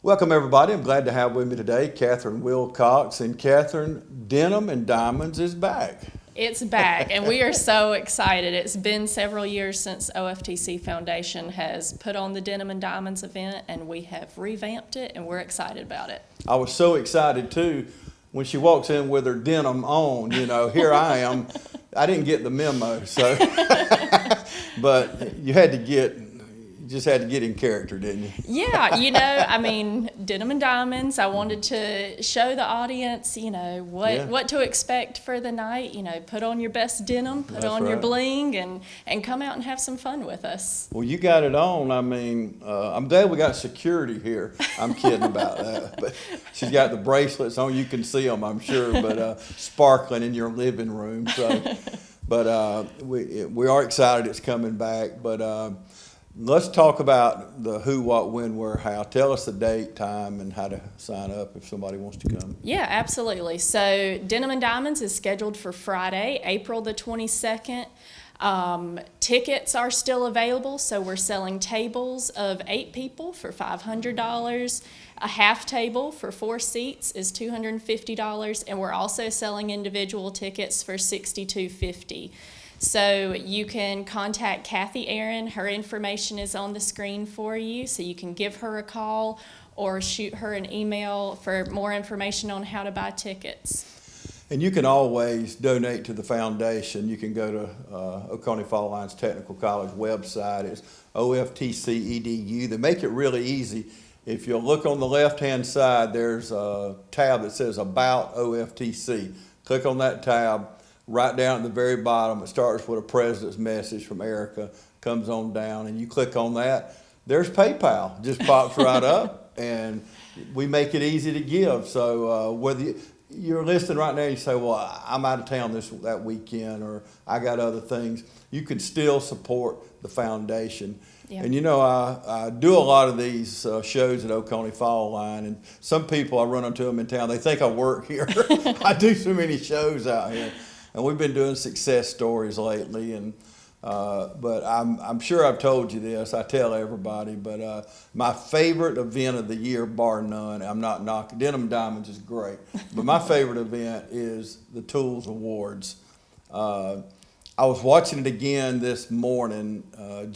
Welcome everybody. I'm glad to have with me today Catherine Wilcox. And Catherine, Denim and Diamonds is back. It's back, and we are so excited. It's been several years since OFTC Foundation has put on the Denim and Diamonds event, and we have revamped it, and we're excited about it. I was so excited too when she walks in with her denim on. Here I am. I didn't get the memo, so but you just had to get in character, didn't you? Yeah, Denim and Diamonds, I wanted to show the audience, what to expect for the night. Put on your best denim, put on your bling, and come out and have some fun with us. Well, you got it on. I'm glad we got security here. I'm kidding about that. But she's got the bracelets on. You can see them, I'm sure, but sparkling in your living room. So, but we are excited it's coming back. But let's talk about the who, what, when, where, how. Tell us the date, time, and how to sign up if somebody wants to come. Yeah, absolutely. So Denim and Diamonds is scheduled for Friday, April the 22nd. Tickets are still available, so we're selling tables of 8 people for $500. A half table for 4 seats is $250, and we're also selling individual tickets for $62.50. So you can contact Kathy Aaron. Her information is on the screen for you, so you can give her a call or shoot her an email for more information on how to buy tickets. And you can always donate to the foundation. You can go to Oconee Fall Lines Technical College website. It's OFTC EDU. They make it really easy. If you'll look on the left-hand side, there's a tab that says About OFTC. Click on that tab. Right down at the very bottom, it starts with a president's message from Erica, comes on down, and you click on that. There's PayPal, just pops right up, and we make it easy to give. So whether you're listening right now, you say, well, I'm out of town that weekend, or I got other things, you can still support the foundation. Yeah. And I do a lot of these shows at Oconee Fall Line, and some people, I run into them in town, they think I work here. I do so many shows out here. And we've been doing success stories lately, and but I'm sure I've told you this. I tell everybody, but my favorite event of the year, bar none. I'm not knocking. Denim Diamonds is great, but my favorite event is the Tools Awards. I was watching it again this morning. I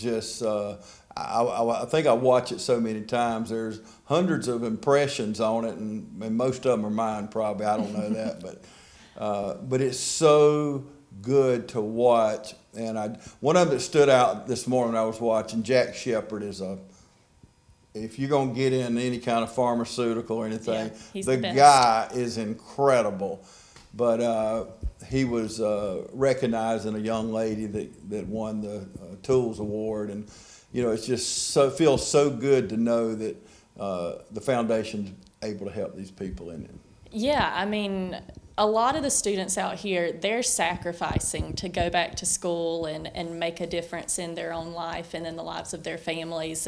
think I watch it so many times. There's hundreds of impressions on it, and most of them are mine. Probably I don't know that, but it's so good to watch. And one of them that stood out this morning when I was watching, Jack Shepard if you're going to get in any kind of pharmaceutical or anything, the guy is incredible. But he was recognizing a young lady that won the Tools Award. And, it's just feels so good to know that the foundation's able to help these people in it. Yeah, a lot of the students out here, they're sacrificing to go back to school and make a difference in their own life and in the lives of their families.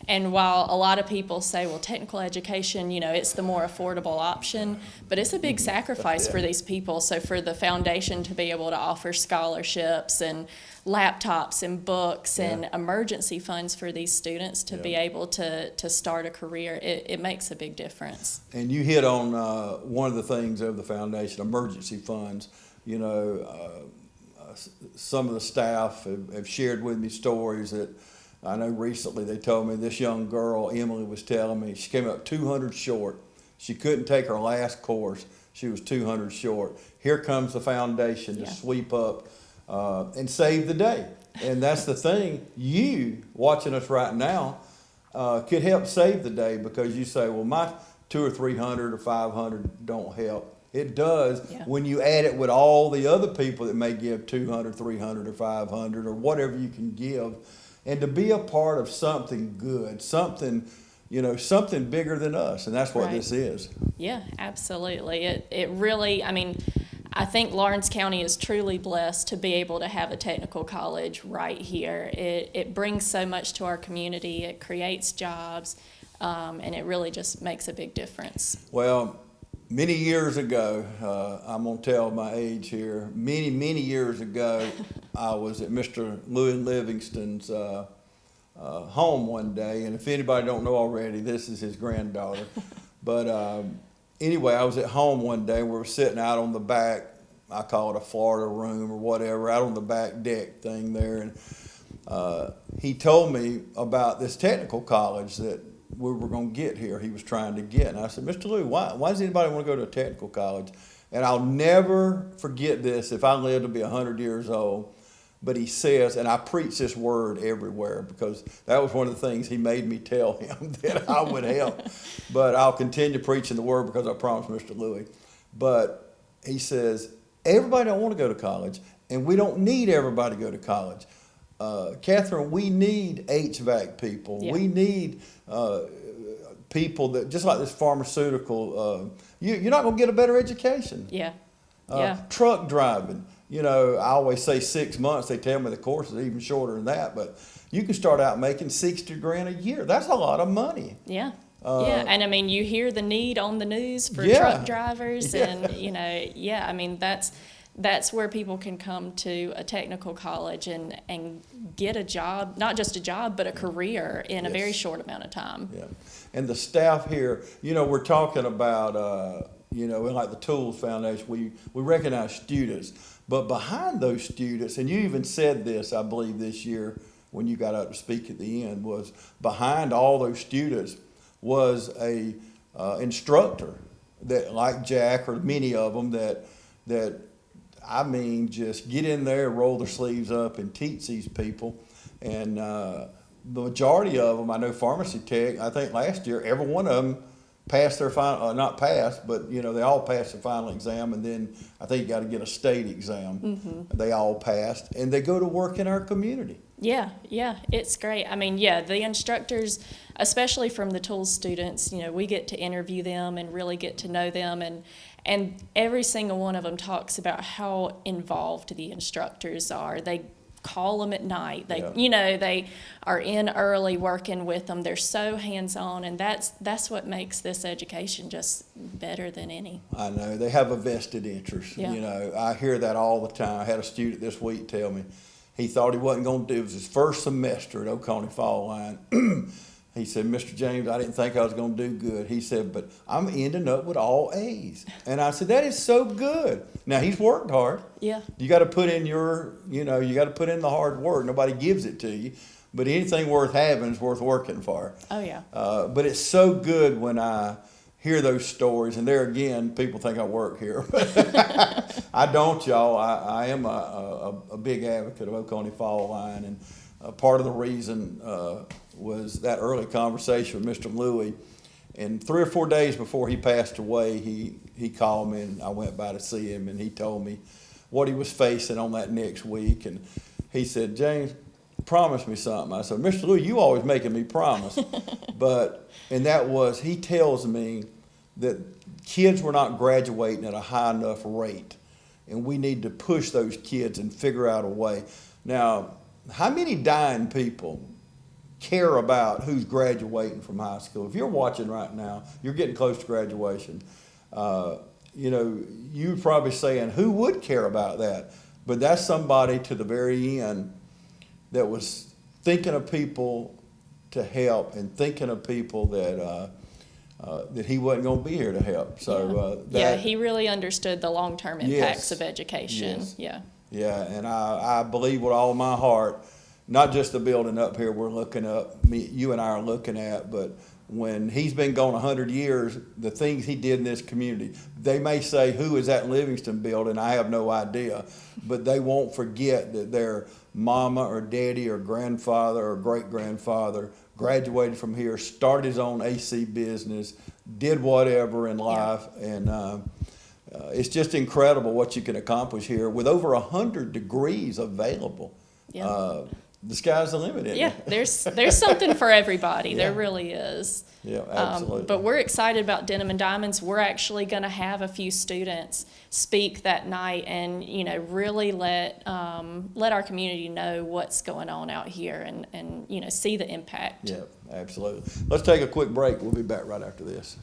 And while a lot of people say, well, technical education, it's the more affordable option, but it's a big sacrifice for these people. So for the foundation to be able to offer scholarships and laptops and books and emergency funds for these students to be able to start a career, it makes a big difference. And you hit on one of the things of the foundation, emergency funds. Some of the staff have shared with me stories that I know recently they told me this young girl, Emily, was telling me she came up 200 short. She couldn't take her last course. She was 200 short. Here comes the foundation to sweep up and save the day. And that's the thing. You, watching us right now, could help save the day because you say, well, my 200 or 300 or 500 don't help. It does when you add it with all the other people that may give 200, 300, or 500 or whatever you can give. And to be a part of something good, something bigger than us. And that's what this is. Yeah, absolutely. It really, I think Lawrence County is truly blessed to be able to have a technical college right here. It brings so much to our community. It creates jobs, and it really just makes a big difference. Well, many years ago, I'm going to tell my age here, many years ago, I was at Mr. Louis Livingston's home one day, and if anybody don't know already, this is his granddaughter. But anyway, I was at home one day. We were sitting out on the back, I call it a Florida room or whatever, out on the back deck thing there, and he told me about this technical college that we were going to get here. He was trying to get, and I said, Mr. Lou, why does anybody want to go to a technical college? And I'll never forget this if I live to be 100 years old. But he says, and I preach this word everywhere because that was one of the things he made me tell him that I would help. But I'll continue preaching the word because I promised Mr. Louis. But he says, everybody don't want to go to college, and we don't need everybody to go to college. Catherine, we need HVAC people. Yeah. We need people that, just like this pharmaceutical, you're not going to get a better education. Yeah. Truck driving. You know, I always say 6 months. They tell me the course is even shorter than that. But you can start out making $60 grand a year. That's a lot of money. Yeah. And I mean, you hear the need on the news for truck drivers, and I mean, that's where people can come to a technical college and get a job, not just a job, but a career in a very short amount of time. Yeah. And the staff here, we're talking about, like the Tools Foundation, we recognize students. But behind those students, and you even said this, I believe, this year when you got up to speak at the end, was behind all those students was a instructor that, like Jack or many of them, that I mean, just get in there, roll their sleeves up, and teach these people. And the majority of them, I know Pharmacy Tech, I think last year, every one of them passed their final, not passed, but they all passed the final exam, and then I think you got to get a state exam. Mm-hmm. They all passed, and they go to work in our community. Yeah, it's great. I mean, the instructors, especially from the Tools students, we get to interview them and really get to know them, and every single one of them talks about how involved the instructors are. They call them at night. They are in early working with them. They're so hands-on, and that's what makes this education just better than any. I know. They have a vested interest. Yeah. I hear that all the time. I had a student this week tell me he thought he wasn't going to do it. It was his first semester at Oconee Fall Line. He said, Mr. James, I didn't think I was going to do good. He said, but I'm ending up with all A's. And I said, that is so good. Now, he's worked hard. Yeah. You got to put in you got to put in the hard work. Nobody gives it to you. But anything worth having is worth working for. Oh, yeah. But it's so good when I hear those stories. And there again, people think I work here. I don't, y'all. I am a big advocate of Oconee Fall Line. And part of the reason was that early conversation with Mr. Louis. And 3 or 4 days before he passed away, he called me, and I went by to see him, and he told me what he was facing on that next week. And he said, James, promise me something. I said, Mr. Louis, you always making me promise. And that was, he tells me that kids were not graduating at a high enough rate, and we need to push those kids and figure out a way. Now, how many dying people care about who's graduating from high school? If you're watching right now, you're getting close to graduation. You're probably saying, who would care about that? But that's somebody to the very end that was thinking of people to help and thinking of people that he wasn't going to be here to help. So he really understood the long-term impacts of education. Yes. Yeah, and I believe with all my heart, not just the building up here we're looking up, you and I are looking at, but when he's been gone 100 years, the things he did in this community, they may say, who is that Livingston building? I have no idea, but they won't forget that their mama or daddy or grandfather or great-grandfather graduated from here, started his own AC business, did whatever in life, and it's just incredible what you can accomplish here with over 100 degrees available. Yeah. The sky's the limit, isn't it? There's something for everybody. There really is. Yeah, absolutely. But we're excited about Denim and Diamonds. We're actually going to have a few students speak that night, and really let our community know what's going on out here, and see the impact. Yeah, absolutely. Let's take a quick break. We'll be back right after this.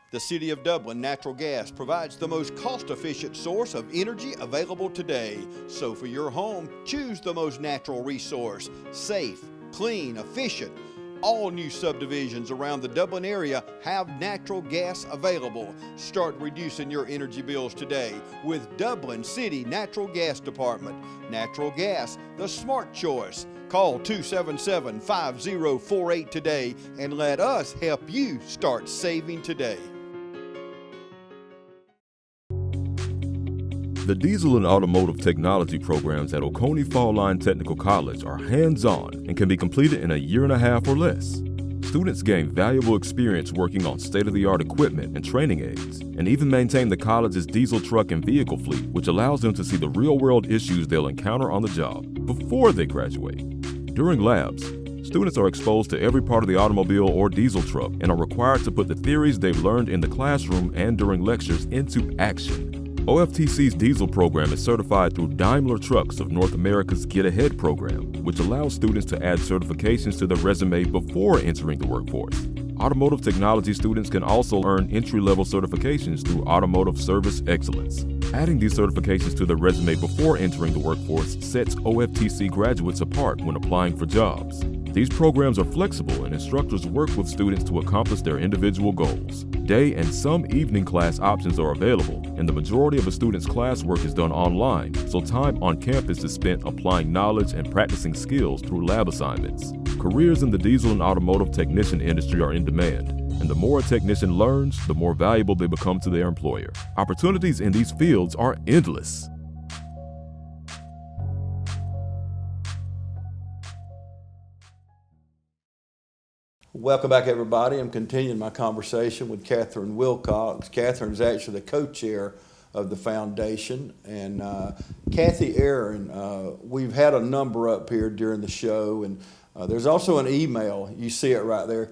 The City of Dublin Natural Gas provides the most cost-efficient source of energy available today. So for your home, choose the most natural resource, safe, clean, efficient. All new subdivisions around the Dublin area have natural gas available. Start reducing your energy bills today with Dublin City Natural Gas Department. Natural gas, the smart choice. Call 277-5048 today and let us help you start saving today. The diesel and automotive technology programs at Oconee Fall Line Technical College are hands-on and can be completed in a year and a half or less. Students gain valuable experience working on state-of-the-art equipment and training aids, and even maintain the college's diesel truck and vehicle fleet, which allows them to see the real-world issues they'll encounter on the job before they graduate. During labs, students are exposed to every part of the automobile or diesel truck and are required to put the theories they've learned in the classroom and during lectures into action. OFTC's diesel program is certified through Daimler Trucks of North America's Get Ahead program, which allows students to add certifications to their resume before entering the workforce. Automotive technology students can also earn entry-level certifications through Automotive Service Excellence. Adding these certifications to their resume before entering the workforce sets OFTC graduates apart when applying for jobs. These programs are flexible and instructors work with students to accomplish their individual goals. Day and some evening class options are available, and the majority of a student's classwork is done online, so time on campus is spent applying knowledge and practicing skills through lab assignments. Careers in the diesel and automotive technician industry are in demand, and the more a technician learns, the more valuable they become to their employer. Opportunities in these fields are endless. Welcome back, everybody. I'm continuing my conversation with Catherine Wilcox. Catherine is actually the co-chair of the foundation. And Kathy Aaron, we've had a number up here during the show, and there's also an email. You see it right there,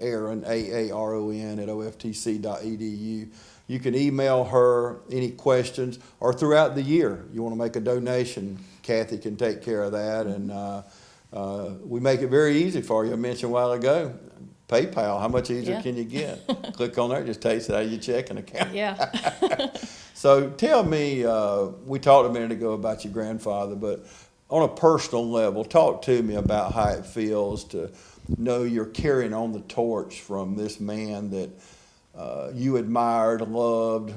Aaron, AARON at OFTC.edu. You can email her any questions, or throughout the year, you want to make a donation, Kathy can take care of that. And we make it very easy for you. I mentioned a while ago, PayPal, how much easier can you get? Click on there, it just takes it out of your checking account. Yeah. So tell me, we talked a minute ago about your grandfather, but on a personal level, talk to me about how it feels to know you're carrying on the torch from this man that you admired, loved.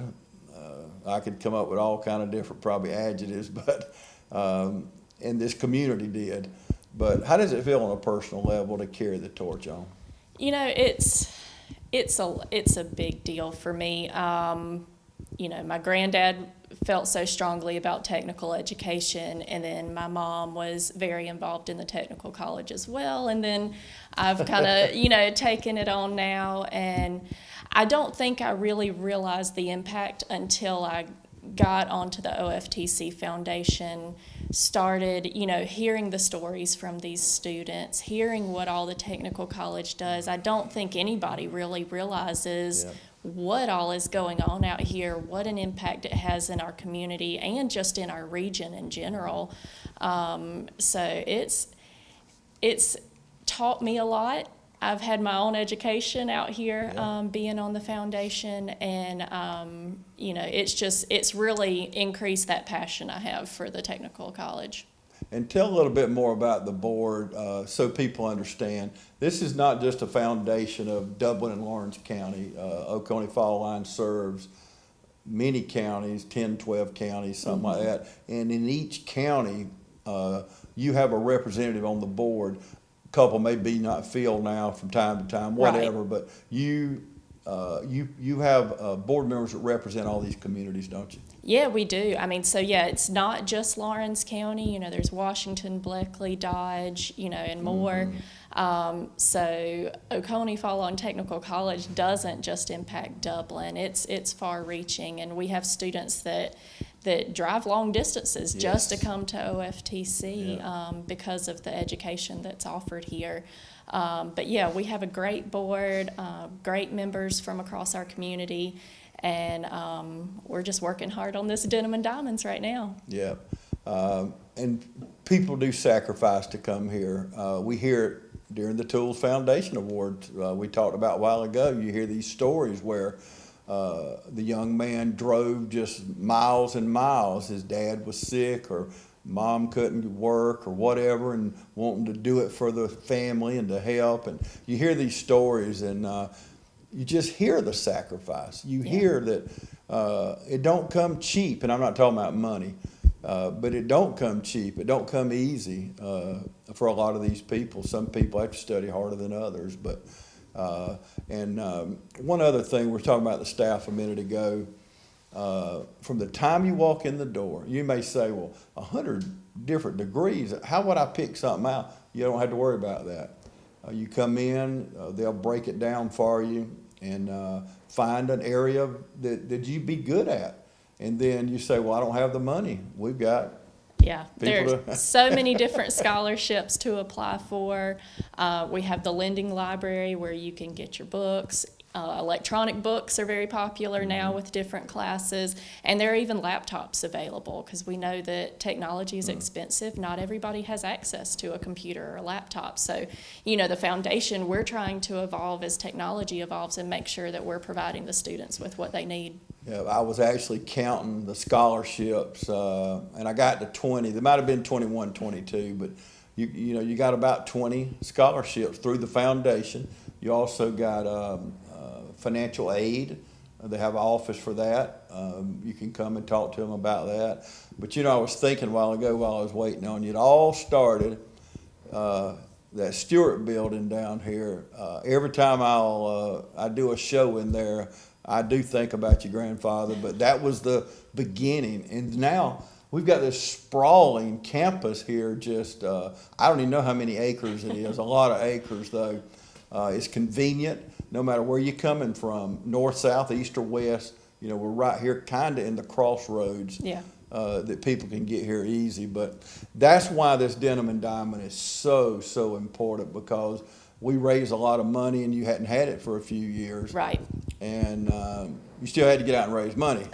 I could come up with all kind of different probably adjectives, but and this community did. But how does it feel on a personal level to carry the torch on? You know, it's a big deal for me. You know, my granddad felt so strongly about technical education, and then my mom was very involved in the technical college as well. And then I've kind of, you know, taken it on now, and I don't think I really realized the impact until I got onto the OFTC Foundation, started, you know, hearing the stories from these students, hearing what all the technical college does. I don't think anybody really realizes what all is going on out here, what an impact it has in our community and just in our region in general. So it's taught me a lot. I've had my own education out here, being on the foundation, and you know, it's really increased that passion I have for the technical college. And tell a little bit more about the board so people understand. This is not just a foundation of Dublin and Lawrence County. Oconee Fall Line serves many counties, 10, 12 counties, something like that. And in each county, you have a representative on the board. Couple may be not filled now from time to time, whatever, right. But you have board members that represent all these communities, don't you? Yeah, we do. I mean, so yeah, it's not just Lawrence County. You know, there's Washington, Bleckley, Dodge, you know, and more. So Oconee Fall Line Technical College doesn't just impact Dublin. It's far-reaching, and we have students that drive long distances just to come to OFTC because of the education that's offered here. But yeah, we have a great board, great members from across our community, and we're just working hard on this Denim and Diamonds right now. Yeah, and people do sacrifice to come here. We hear it during the Tools Foundation Awards we talked about a while ago. You hear these stories where the young man drove just miles and miles. His dad was sick, or mom couldn't work or whatever, and wanting to do it for the family and to help. And you hear these stories, and you just hear the sacrifice. You hear that it don't come cheap, and I'm not talking about money, but it don't come cheap. It don't come easy for a lot of these people. Some people have to study harder than others. But one other thing, we were talking about the staff a minute ago. From the time you walk in the door, you may say, well, 100 different degrees, how would I pick something out? You don't have to worry about that. You come in, they'll break it down for you and find an area that you'd be good at. And then you say, well, I don't have the money. We've got Yeah, there's so many different scholarships to apply for. We have the lending library where you can get your books. Electronic books are very popular now with different classes, and there are even laptops available because we know that technology is expensive. Not everybody has access to a computer or a laptop. So, the foundation, we're trying to evolve as technology evolves and make sure that we're providing the students with what they need. Yeah, I was actually counting the scholarships, and I got to 20. There might have been 21, 22, but you got about 20 scholarships through the foundation. You also got financial aid. They have an office for that. You can come and talk to them about that. But I was thinking a while ago while I was waiting on you, it all started that Stewart building down here. Every time I do a show in there, I do think about your grandfather, but that was the beginning. And now we've got this sprawling campus here, just, I don't even know how many acres it is, a lot of acres though. It's convenient, no matter where you're coming from, north, south, east, or west. We're right here kind of in the crossroads. Yeah. That people can get here easy. But that's why this Denim and Diamond is so, so important, because we raised a lot of money and you hadn't had it for a few years. Right. And you still had to get out and raise money.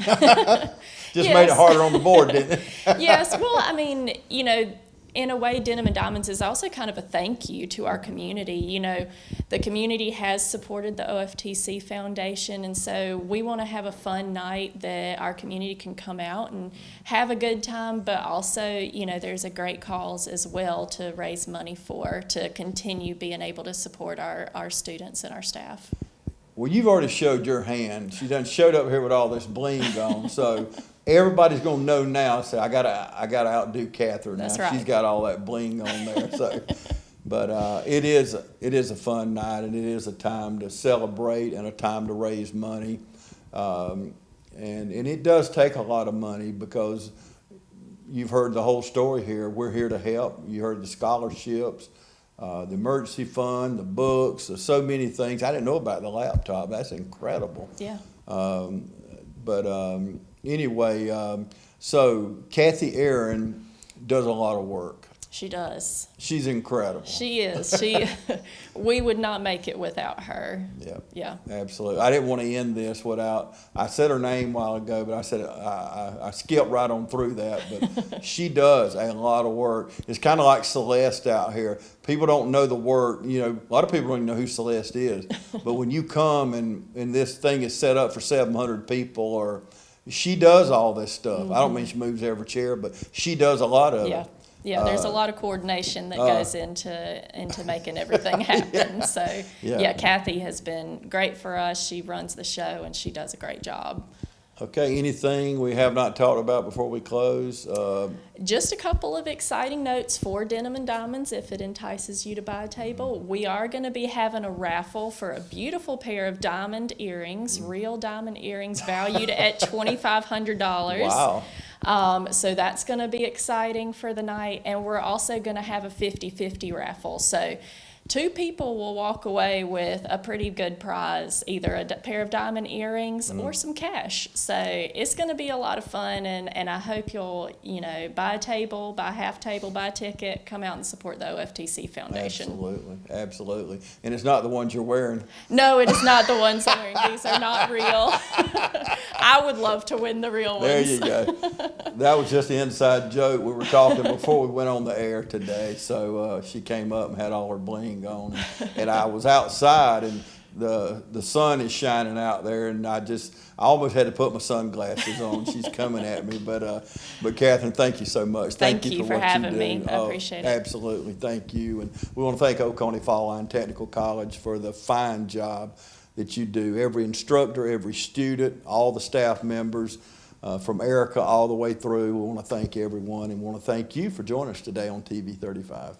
Just made it harder on the board, didn't it? Yes. Well, in a way, Denim and Diamonds is also kind of a thank you to our community. The community has supported the OFTC Foundation, and so we want to have a fun night that our community can come out and have a good time, but also, there's a great cause as well to raise money for, to continue being able to support our students and our staff. Well, you've already showed your hand. She done showed up here with all this bling on, so everybody's gonna know now. So I gotta outdo Catherine now. That's right. She's got all that bling on there. So, but it is a fun night, and it is a time to celebrate and a time to raise money, and it does take a lot of money, because you've heard the whole story here. We're here to help. You heard the scholarships. The emergency fund, the books, there's so many things. I didn't know about the laptop. That's incredible. Yeah. Anyway, so Kathy Aaron does a lot of work. She does. She's incredible. She is. We would not make it without her. Yeah. Yeah. Absolutely. I didn't want to end this without, I said her name a while ago, but I said, I skipped right on through that, but she does a lot of work. It's kind of like Celeste out here. People don't know the work. A lot of people don't even know who Celeste is, but when you come and this thing is set up for 700 people, she does all this stuff. Mm-hmm. I don't mean she moves every chair, but she does a lot of it. Yeah, there's a lot of coordination that goes into making everything happen. So, Kathy has been great for us. She runs the show, and she does a great job. Okay, anything we have not talked about before we close? Just a couple of exciting notes for Denim and Diamonds if it entices you to buy a table. We are going to be having a raffle for a beautiful pair of diamond earrings, real diamond earrings valued at $2,500. Wow. So that's going to be exciting for the night. And we're also going to have a 50-50 raffle. So 2 people will walk away with a pretty good prize, either a pair of diamond earrings or some cash. So it's going to be a lot of fun, and I hope you'll, buy a table, buy a half table, buy a ticket, come out and support the OFTC Foundation. Absolutely. And it's not the ones you're wearing. No, it is not the ones I'm wearing. These are not real. I would love to win the real ones. There you go. That was just the inside joke. We were talking before we went on the air today. So she came up and had all her bling on, and I was outside, and the sun is shining out there, and I I almost had to put my sunglasses on. She's coming at me, but Catherine, thank you so much. Thank you for what having you do. me. I appreciate it. Absolutely, thank you. And we want to thank Oconee Fall Line Technical College for the fine job that you do. Every instructor, every student, all the staff members, from Erica all the way through. We want to thank everyone and want to thank you for joining us today on TV 35.